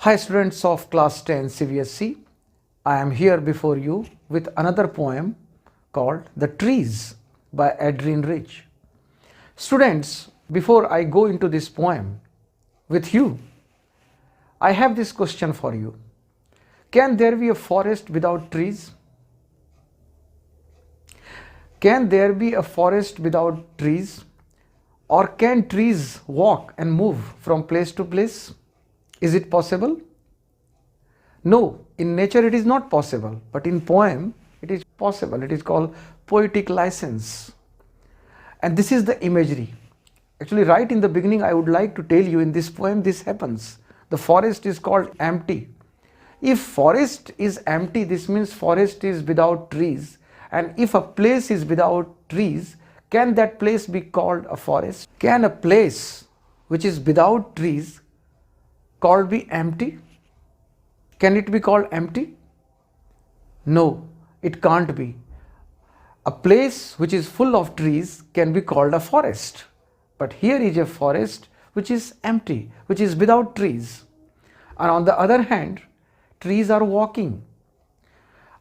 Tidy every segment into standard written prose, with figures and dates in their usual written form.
Hi students of class 10 CBSE, I am here before you with another poem called The Trees by Adrian Rich. Students, before I go into this poem with you, I have this question for you. Can there be a forest without trees? Can there be a forest without trees? Or can trees walk and move from place to place? Is it possible? No, in nature it is not possible, but in poem it is possible. It is called poetic license. And this is the imagery. Actually, right in the beginning, I would like to tell you in this poem this happens. The forest is called empty. If forest is empty, this means forest is without trees. And if a place is without trees, can that place be called a forest? Can a place which is without trees called be empty? Can it be called empty? No, it can't be. A place which is full of trees can be called a forest. But here is a forest which is empty, which is without trees. And on the other hand, trees are walking.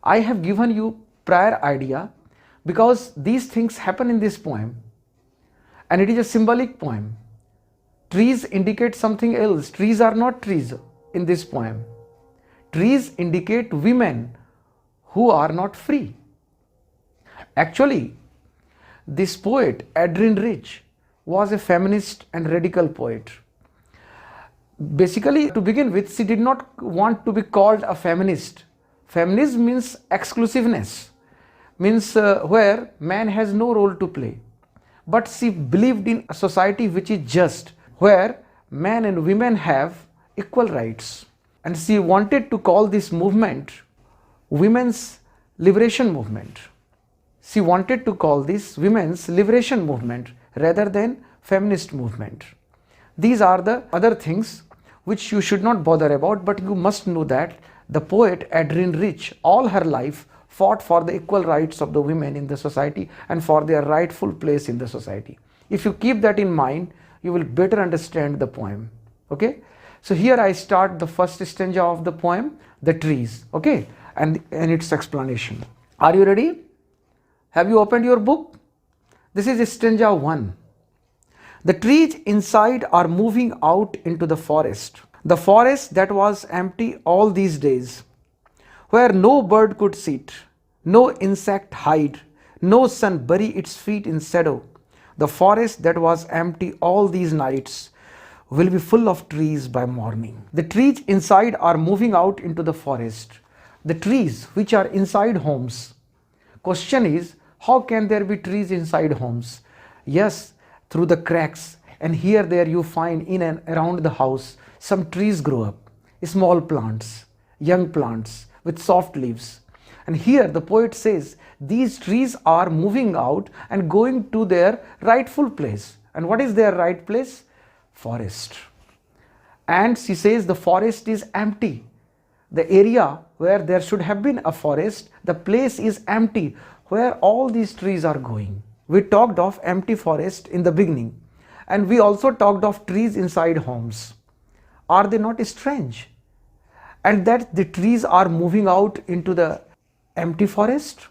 I have given you prior idea because these things happen in this poem. And it is a symbolic poem. Trees indicate something else. Trees are not trees in this poem. Trees indicate women who are not free. Actually, this poet, Adrian Rich, was a feminist and radical poet. Basically, to begin with, she did not want to be called a feminist. Feminism means exclusiveness, means where man has no role to play. But she believed in a society which is just, where men and women have equal rights. And she wanted to call this movement Women's Liberation Movement. She wanted to call this Women's Liberation Movement rather than Feminist Movement. These are the other things which you should not bother about, but you must know that the poet Adrian Rich all her life fought for the equal rights of the women in the society and for their rightful place in the society. If you keep that in mind, you will better understand the poem. Okay? So here I start the first stanza of the poem, The Trees, okay, and its explanation. Are you ready? Have you opened your book? This is stanza 1. The trees inside are moving out into the forest that was empty all these days, where no bird could sit, no insect hide, no sun bury its feet in shadow. The forest that was empty all these nights will be full of trees by morning. The trees inside are moving out into the forest. The trees which are inside homes. Question is, how can there be trees inside homes? Yes, through the cracks, and here there you find in and around the house some trees grow up, small plants, young plants with soft leaves. And here the poet says these trees are moving out and going to their rightful place. And what is their right place? Forest. And she says the forest is empty. The area where there should have been a forest, the place is empty, where all these trees are going. We talked of empty forest in the beginning, and we also talked of trees inside homes. Are they not strange? And that the trees are moving out into the empty forest?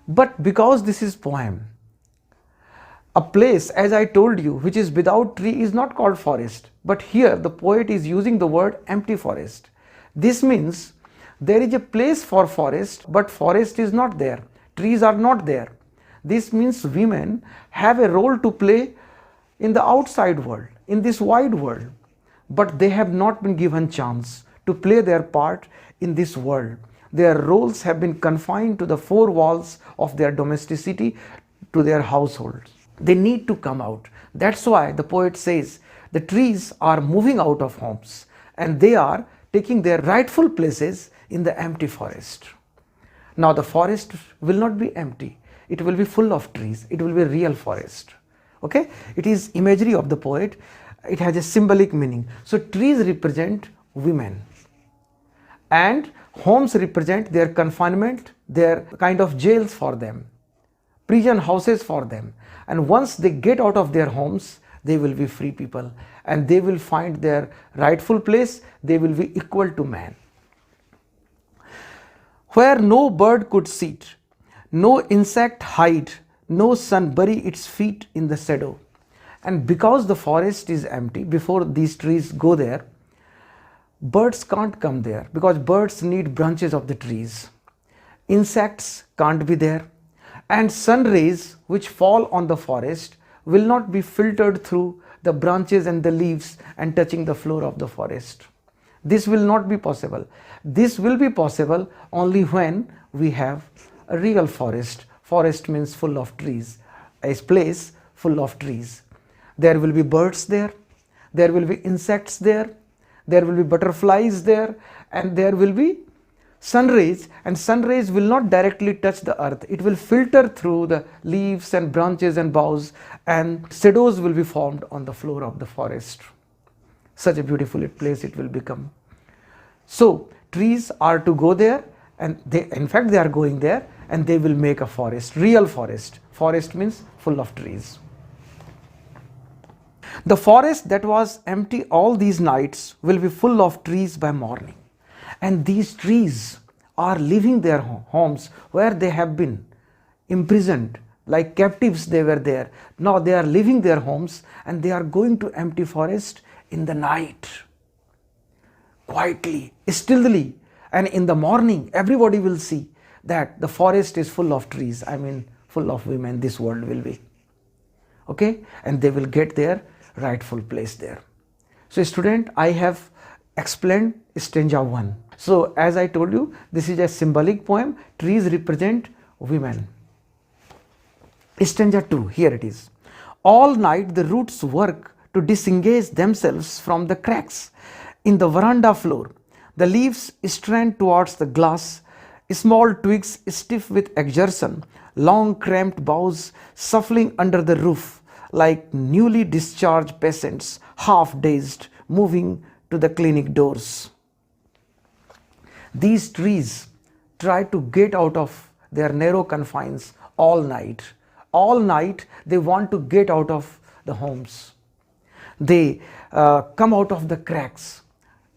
But because this is poem, a place, as I told you, which is without tree is not called forest. But here the poet is using the word empty forest. This means there is a place for forest, but forest is not there. Trees are not there. This means women have a role to play in the outside world, in this wide world. But they have not been given chance to play their part in this world. Their roles have been confined to the four walls of their domesticity, to their households. They need to come out. That's why the poet says the trees are moving out of homes and they are taking their rightful places in the empty forest. Now the forest will not be empty. It will be full of trees. It will be a real forest. Okay? It is imagery of the poet. It has a symbolic meaning. So trees represent women and homes represent their confinement, their kind of jails for them, prison houses for them. And once they get out of their homes, they will be free people and they will find their rightful place. They will be equal to man. Where no bird could sit, no insect hide, no sun bury its feet in the shadow. And because the forest is empty, before these trees go there, birds can't come there because birds need branches of the trees. Insects can't be there, and sun rays which fall on the forest will not be filtered through the branches and the leaves and touching the floor of the forest. This will not be possible. This will be possible only when we have a real forest. Forest means full of trees, a place full of trees. There will be birds there, there will be insects there, there will be butterflies there, and there will be sun rays, and sun rays will not directly touch the earth. It will filter through the leaves and branches and boughs, and shadows will be formed on the floor of the forest. Such a beautiful place it will become. So trees are to go there, and in fact they are going there, and they will make a forest, real forest. Forest means full of trees. The forest that was empty all these nights will be full of trees by morning. And these trees are leaving their homes where they have been imprisoned, like captives they were there. Now they are leaving their homes and they are going to empty forest in the night, quietly, stealthily. And in the morning, everybody will see that the forest is full of trees. I mean, full of women, this world will be. Okay? And they will get their rightful place there. So student, I have explained stanza 1. So as I told you, this is a symbolic poem. Trees represent women. Stanza 2, here it is. All night the roots work to disengage themselves from the cracks in the veranda floor. The leaves strain towards the glass, small twigs stiff with exertion, long cramped boughs shuffling under the roof like newly discharged patients, half dazed, moving to the clinic doors. These trees try to get out of their narrow confines all night. All night they want to get out of the homes. They come out of the cracks.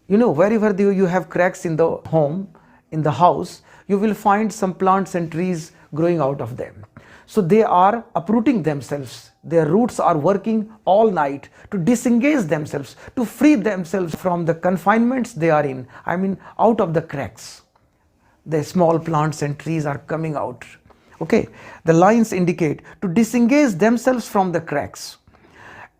You know, wherever you have cracks in the home, in the house, you will find some plants and trees growing out of them. So they are uprooting themselves. Their roots are working all night to disengage themselves, to free themselves from the confinements they are in. I mean, out of the cracks. The small plants and trees are coming out. Okay, the lines indicate to disengage themselves from the cracks.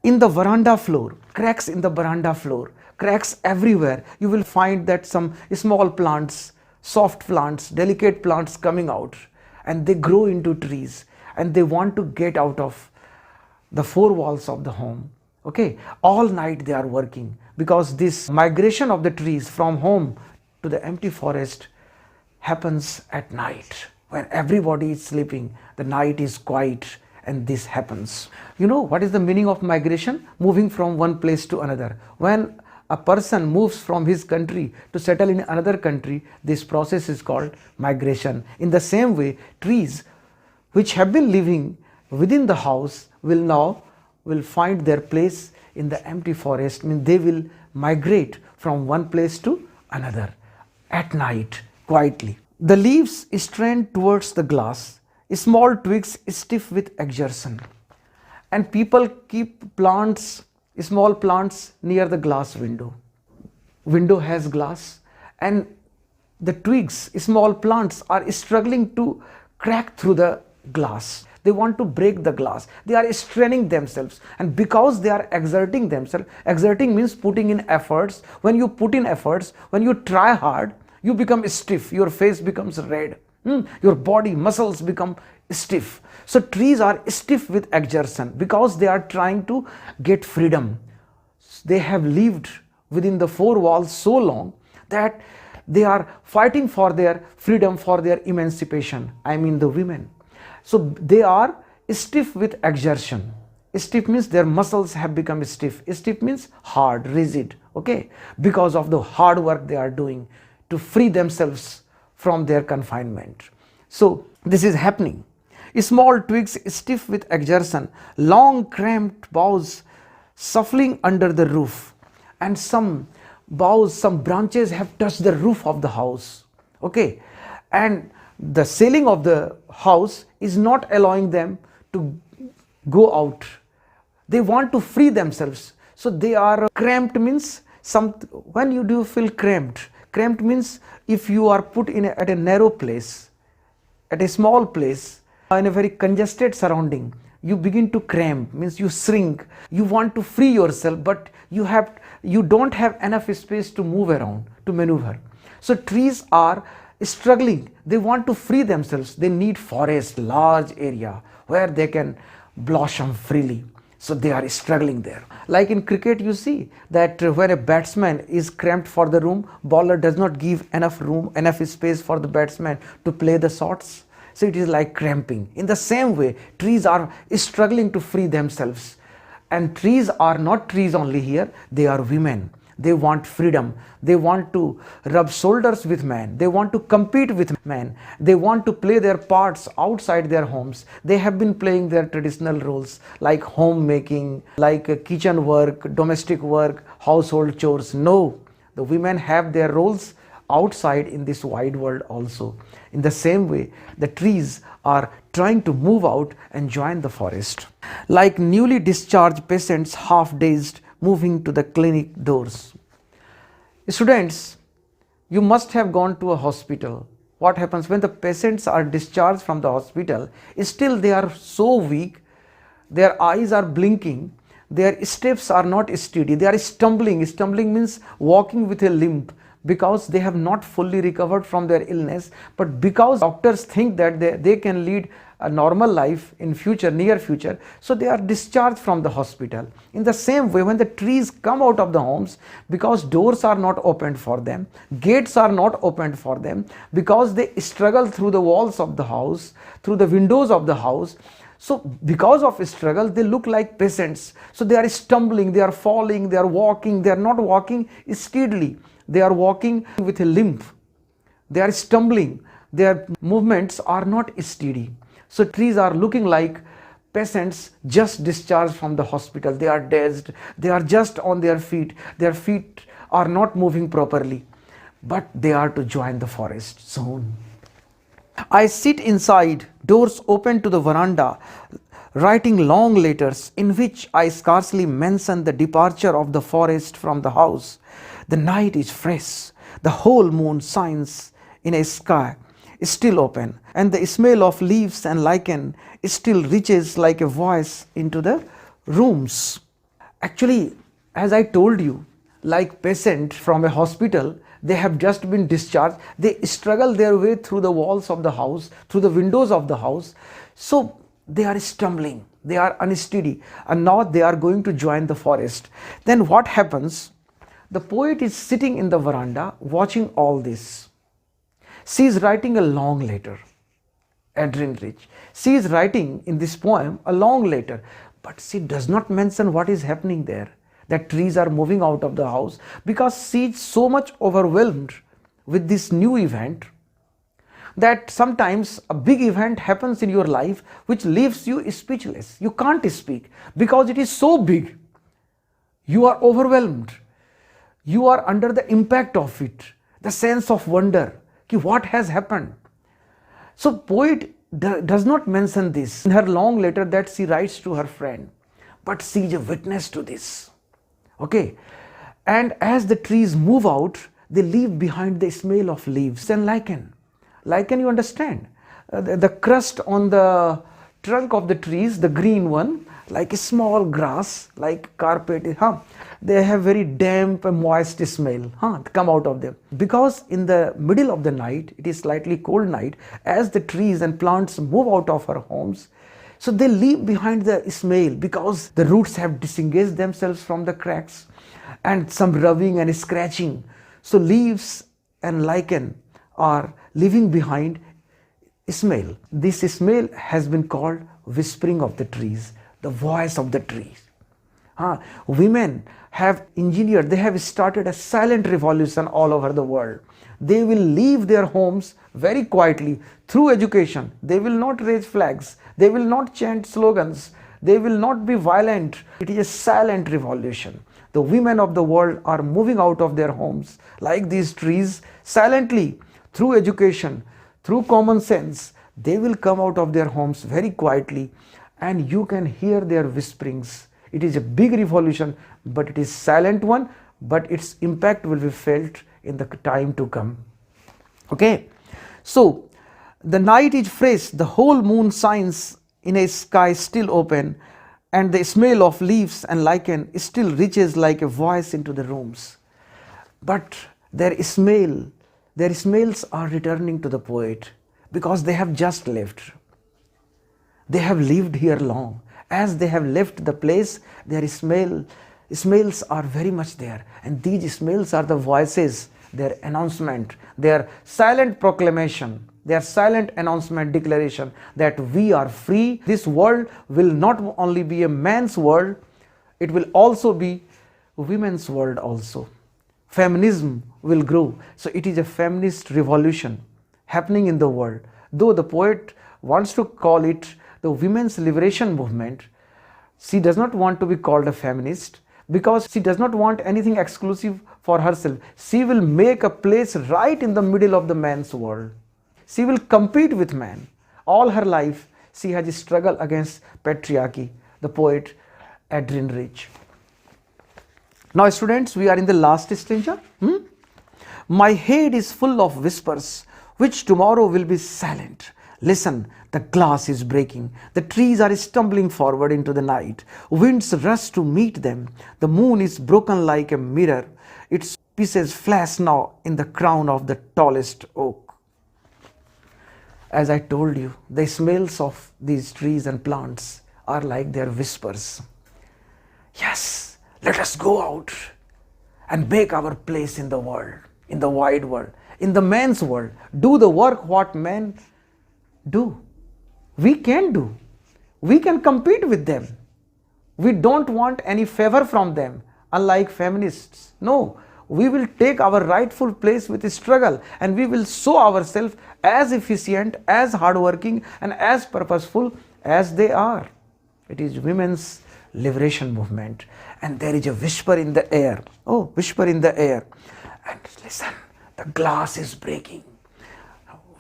In the veranda floor, cracks in the veranda floor, cracks everywhere. You will find that some small plants, soft plants, delicate plants coming out, and they grow into trees, and they want to get out of the four walls of the home. Okay, all night they are working, because this migration of the trees from home to the empty forest happens at night when everybody is sleeping. The night is quiet and this happens. You know what is the meaning of migration? Moving from one place to another. When a person moves from his country to settle in another country, this process is called migration. In the same way, trees which have been living within the house will find their place in the empty forest. I mean, they will migrate from one place to another at night, quietly. The leaves strain towards the glass, small twigs stiff with exertion, and people keep plants, small plants, near the glass window. Window has glass, and the twigs, small plants, are struggling to crack through the glass. They want to break the glass. They are straining themselves, and because they are exerting themselves, exerting means putting in efforts. When you put in efforts, when you try hard, you become stiff, your face becomes red, your body muscles become stiff. So trees are stiff with exertion because they are trying to get freedom. They have lived within the four walls so long that they are fighting for their freedom, for their emancipation. I mean the women. So they are stiff with exertion. Stiff means their muscles have become stiff. Stiff means hard, rigid, okay, because of the hard work they are doing to free themselves from their confinement. So this is happening. Small twigs stiff with exertion, long cramped boughs shuffling under the roof, and some boughs, some branches have touched the roof of the house. Okay, and the ceiling of the house is not allowing them to go out. They want to free themselves, so they are cramped. Means when you do feel cramped, cramped means if you are put in at a narrow place, at a small place, in a very congested surrounding, you begin to cramp, means you shrink. You want to free yourself, but you don't have enough space to move around, to maneuver. So trees are struggling. They want to free themselves. They need forest, large area where they can blossom freely. So they are struggling there. Like in cricket, you see that when a batsman is cramped for the room, bowler does not give enough room, enough space for the batsman to play the shots. So it is like cramping. In the same way, trees are struggling to free themselves. And trees are not trees only here, they are women. They want freedom. They want to rub shoulders with men. They want to compete with men. They want to play their parts outside their homes. They have been playing their traditional roles like homemaking, like kitchen work, domestic work, household chores. No, the women have their roles outside in this wide world also. In the same way, the trees are trying to move out and join the forest. Like newly discharged patients, half dazed, moving to the clinic doors. Students, you must have gone to a hospital. What happens when the patients are discharged from the hospital? Still they are so weak, their eyes are blinking, their steps are not steady, they are stumbling. Stumbling means walking with a limp, because they have not fully recovered from their illness, but because doctors think that they can lead a normal life in future, near future, so they are discharged from the hospital. In the same way, when the trees come out of the homes, because doors are not opened for them, gates are not opened for them, because they struggle through the walls of the house, through the windows of the house, so because of struggle, they look like peasants. So they are stumbling, they are falling, they are walking, they are not walking steadily. They are walking with a limp. They are stumbling. Their movements are not steady. So trees are looking like patients just discharged from the hospital. They are dazed. They are just on their feet. Their feet are not moving properly. But they are to join the forest soon. I sit inside, doors open to the veranda, writing long letters in which I scarcely mention the departure of the forest from the house. The night is fresh, the whole moon shines in a sky still open, and the smell of leaves and lichen still reaches like a voice into the rooms. Actually, as I told you, like patient from a hospital, they have just been discharged. They struggle their way through the walls of the house, through the windows of the house. So they are stumbling, they are unsteady, and now they are going to join the forest. Then what happens? The poet is sitting in the veranda watching all this. She is writing a long letter. Adrian Rich. She is writing in this poem a long letter, but she does not mention what is happening there, that trees are moving out of the house, because she is so much overwhelmed with this new event that sometimes a big event happens in your life which leaves you speechless. You can't speak because it is so big. You are overwhelmed. You are under the impact of it, the sense of wonder, ki what has happened. So poet does not mention this in her long letter that she writes to her friend, but she is a witness to this. Okay, and as the trees move out, they leave behind the smell of leaves and lichen. Lichen, you understand? The crust on the trunk of the trees, the green one, like a small grass, like carpet, they have very damp and moist smell come out of them. Because in the middle of the night, it is slightly cold night, as the trees and plants move out of our homes, so they leave behind the smell because the roots have disengaged themselves from the cracks, and some rubbing and scratching. So leaves and lichen are leaving behind smell. This smell has been called whispering of the trees, the voice of the trees. Women have engineered, they have started a silent revolution all over the world. They will leave their homes very quietly through education. They will not raise flags. They will not chant slogans. They will not be violent. It is a silent revolution. The women of the world are moving out of their homes like these trees silently through education, through common sense. They will come out of their homes very quietly and you can hear their whisperings. It is a big revolution, but it is silent one, but its impact will be felt in the time to come. Okay, so the night is fresh, the whole moon shines in a sky still open, and the smell of leaves and lichen still reaches like a voice into the rooms. But their smells are returning to the poet because they have just left. They have lived here long. As they have left the place, their smells are very much there, and these smells are the voices, their announcement, their silent proclamation, their silent announcement, declaration that we are free. This world will not only be a man's world, it will also be women's world also. Feminism will grow. So it is a feminist revolution happening in the world. Though the poet wants to call it the women's liberation movement, she does not want to be called a feminist because she does not want anything exclusive for herself. She will make a place right in the middle of the man's world. She will compete with man. All her life she has struggled against patriarchy, the poet Adrienne Rich. Now students, we are in the last stanza. My head is full of whispers, which tomorrow will be silent. Listen, the glass is breaking. The trees are stumbling forward into the night. Winds rush to meet them. The moon is broken like a mirror. Its pieces flash now in the crown of the tallest oak. As I told you, the smells of these trees and plants are like their whispers. Yes, let us go out and make our place in the world, in the wide world, in the man's world. Do the work what men do. We can do. We can compete with them. We don't want any favor from them, unlike feminists. No, we will take our rightful place with struggle and we will show ourselves as efficient, as hardworking and as purposeful as they are. It is women's liberation movement, and there is a whisper in the air. Oh, whisper in the air. And listen, the glass is breaking.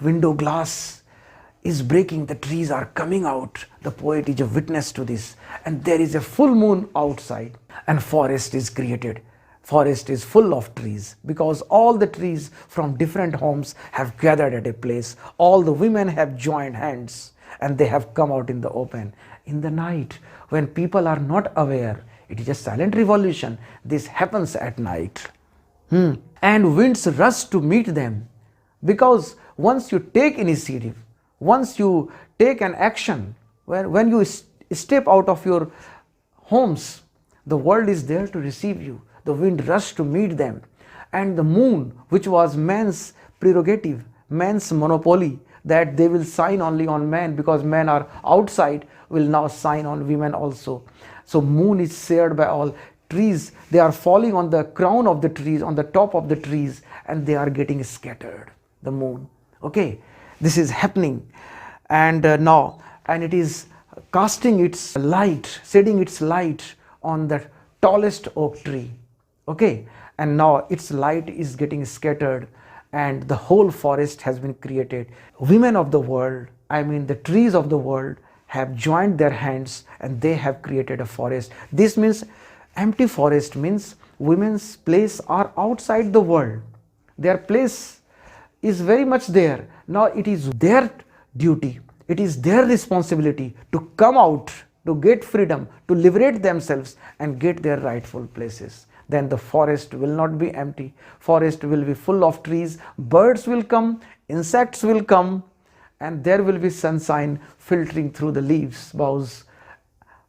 Window glass is breaking. The trees are coming out. The poet is a witness to this. And there is a full moon outside and forest is created. Forest is full of trees because all the trees from different homes have gathered at a place. All the women have joined hands and they have come out in the open. In the night, when people are not aware, it is a silent revolution. This happens at night. And winds rush to meet them, because once you take initiative, once you take an action, when you step out of your homes, the world is there to receive you. The wind rushed to meet them, and the moon, which was man's prerogative, man's monopoly, that they will shine only on men because men are outside, will now shine on women also. So moon is shared by all. Trees, they are falling on the crown of the trees, on the top of the trees, and they are getting scattered, the moon. Okay, this is happening, and now, and it is casting its light, shedding its light on the tallest oak tree. Okay, and now its light is getting scattered and the whole forest has been created. Women of the world, I mean the trees of the world, have joined their hands and they have created a forest. This means empty forest means women's place are outside the world. Their place is very much there. Now it is their duty, it is their responsibility to come out, to get freedom, to liberate themselves and get their rightful places. Then the forest will not be empty. Forest will be full of trees. Birds will come, insects will come, and there will be sunshine filtering through the leaves, boughs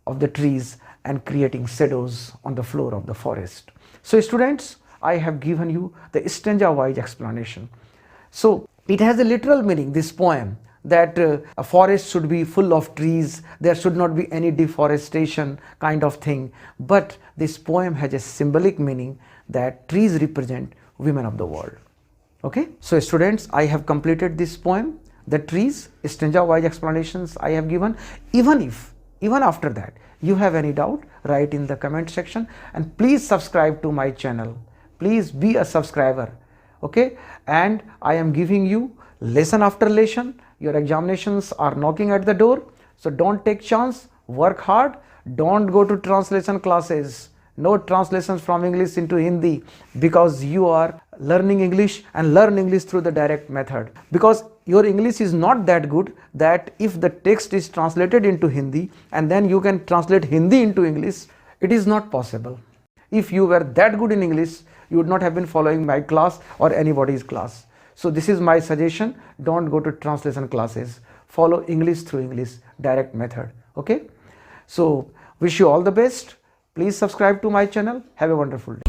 of the trees and creating shadows on the floor of the forest. So students, I have given you the stanza-wise explanation. So it has a literal meaning, this poem, that a forest should be full of trees, there should not be any deforestation kind of thing. But this poem has a symbolic meaning that trees represent women of the world. Okay, so students, I have completed this poem. The trees, stanza-wise explanations I have given. Even after that, You have any doubt, write in the comment section, and please subscribe to my channel. Please be a subscriber. Okay, and I am giving you lesson after lesson. Your examinations are knocking at the door, so don't take chance, work hard. Don't go to translation classes. No translations from English into Hindi, because you are learning English, and learn English through the direct method. Because your English is not that good that if the text is translated into Hindi and then you can translate Hindi into English, it is not possible. If you were that good in English, you would not have been following my class or anybody's class. So this is my suggestion. Don't go to translation classes. Follow English through English direct method. Okay. So wish you all the best. Please subscribe to my channel. Have a wonderful day.